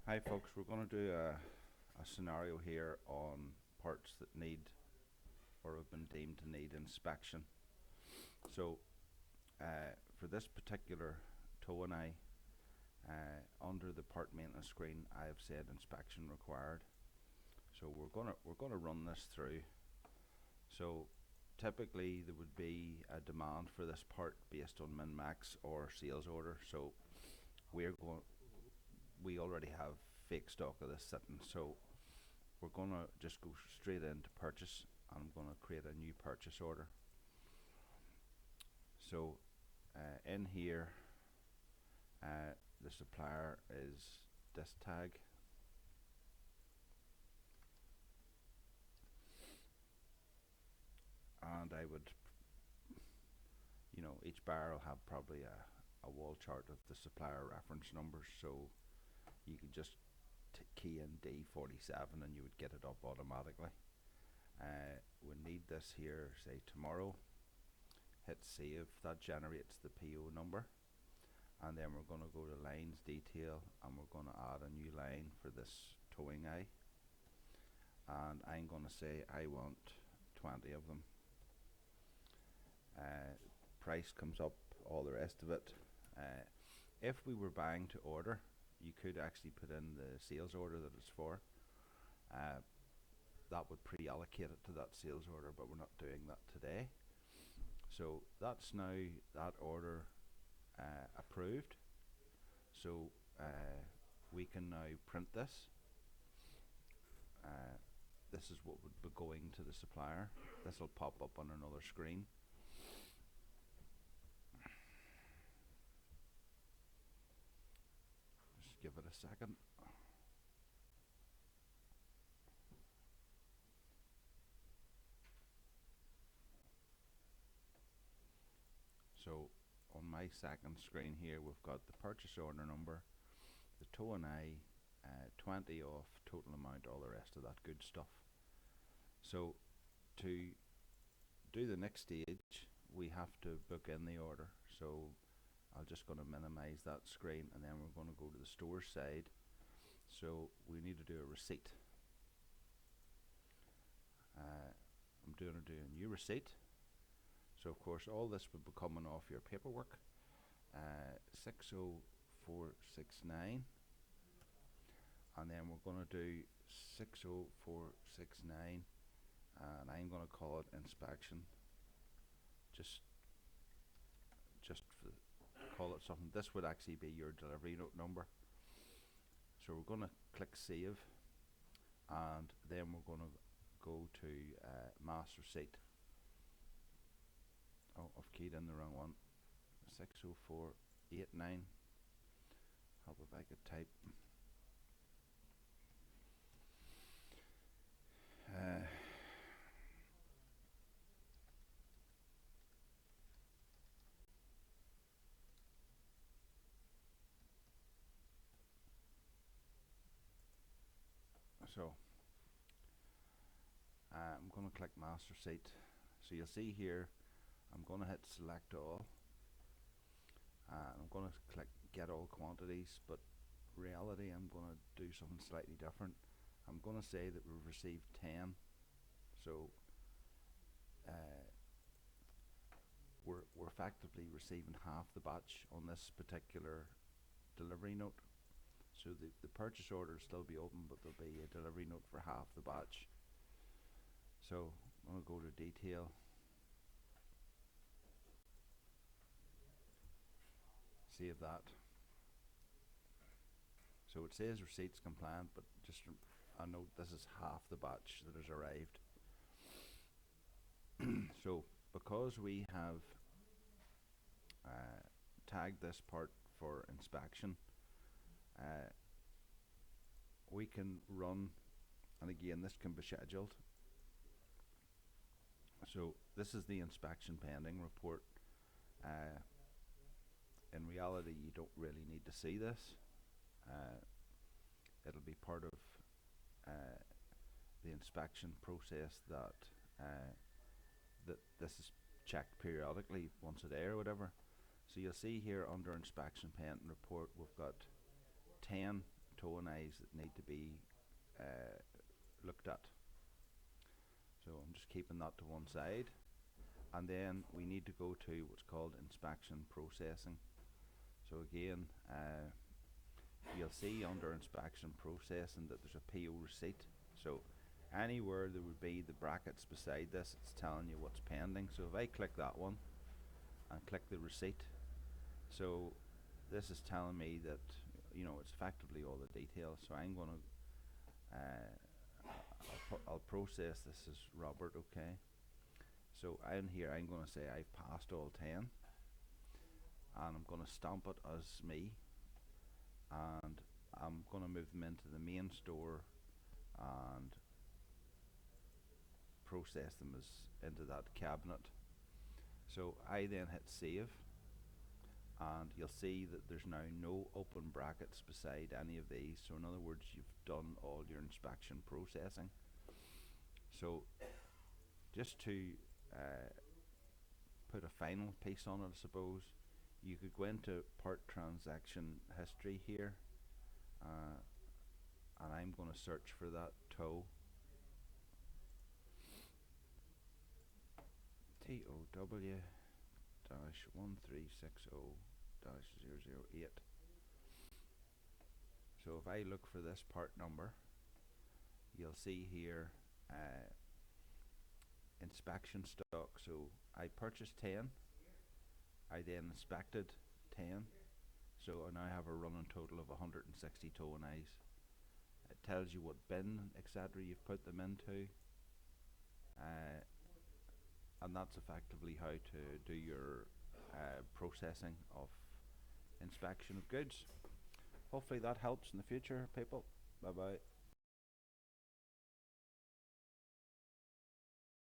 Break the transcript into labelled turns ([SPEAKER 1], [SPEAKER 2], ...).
[SPEAKER 1] Hi folks, we're going to do a scenario here on parts that need or have been deemed to need inspection. So for this particular tow and eye, under the part maintenance screen I have said inspection required. So we're gonna run this through. So typically there would be a demand for this part based on min max or sales order. So we already have fake stock of this sitting, so we're gonna just go straight into purchase. I'm gonna create a new purchase order. So in here, the supplier is this tag, and I would, each bar will have probably a wall chart of the supplier reference numbers, so you can just key in D47 and you would get it up automatically. We need this here, say tomorrow. Hit save, that generates the PO number, and then we're going to go to lines detail and we're going to add a new line for this towing eye, and I'm going to say I want 20 of them. Price comes up, all the rest of it. If we were buying to order, you could actually put in the sales order that it's for. That would pre-allocate it to that sales order, but we're not doing that today. So that's now that order approved. So we can now print this. This is what would be going to the supplier. This will pop up on another screen. Just give it a second. So on my second screen here, we've got the purchase order number, the tow and eye, 20 off, total amount, all the rest of that good stuff. So to do the next stage, we have to book in the order. So I'm just going to minimize that screen, and then we're going to go to the store side. So we need to do a receipt. I'm going to do a new receipt. So of course all this will be coming off your paperwork. 60469, and then we're going to do 60469, and I'm going to call it inspection. Just call it something. This would actually be your delivery note number. So we're going to click save, and then we're going to go to master receipt. Oh, I've keyed in the wrong one. 60489. Help if I could type. So I'm going to click master receipt. So you'll see here I'm going to hit select all, and I'm going to click get all quantities, but reality I'm going to do something slightly different. I'm going to say that we've received 10. So we're effectively receiving half the batch on this particular delivery note. So the purchase order will still be open, but there'll be a delivery note for half the batch. So I'm going to go to detail, save that. So it says receipts compliant, but just a note, this is half the batch that has arrived. So because we have tagged this part for inspection, we can run, and again this can be scheduled. So this is the inspection pending report. In reality you don't really need to see this. It'll be part of the inspection process that this is checked periodically, once a day or whatever. So you'll see here under inspection pending report we've got 10 towing eyes that need to be looked at. So I'm just keeping that to one side. And then we need to go to what's called inspection processing. So again, you'll see under inspection processing that there's a PO receipt. So anywhere there would be the brackets beside this, it's telling you what's pending. So if I click that one and click the receipt, so this is telling me that, you know, it's effectively all the details. So I'm going to I'll process this as Robert, okay. So in here I'm going to say I've passed all 10, and I'm going to stamp it as me, and I'm going to move them into the main store and process them as into that cabinet. So I then hit save, and you'll see that there's now no open brackets beside any of these. So in other words, you've done all your inspection processing. So just to put a final piece on it, I suppose, you could go into part transaction history here, and I'm going to search for that tow, TOW dash 1360 dash 008. So if I look for this part number, you'll see here inspection stock. So I purchased 10, I then inspected 10, so I now have a running total of 160 towing eyes. It tells you what bin, etc. you've put them into, and that's effectively how to do your processing of inspection of goods. Hopefully that helps in the future, people. Bye bye.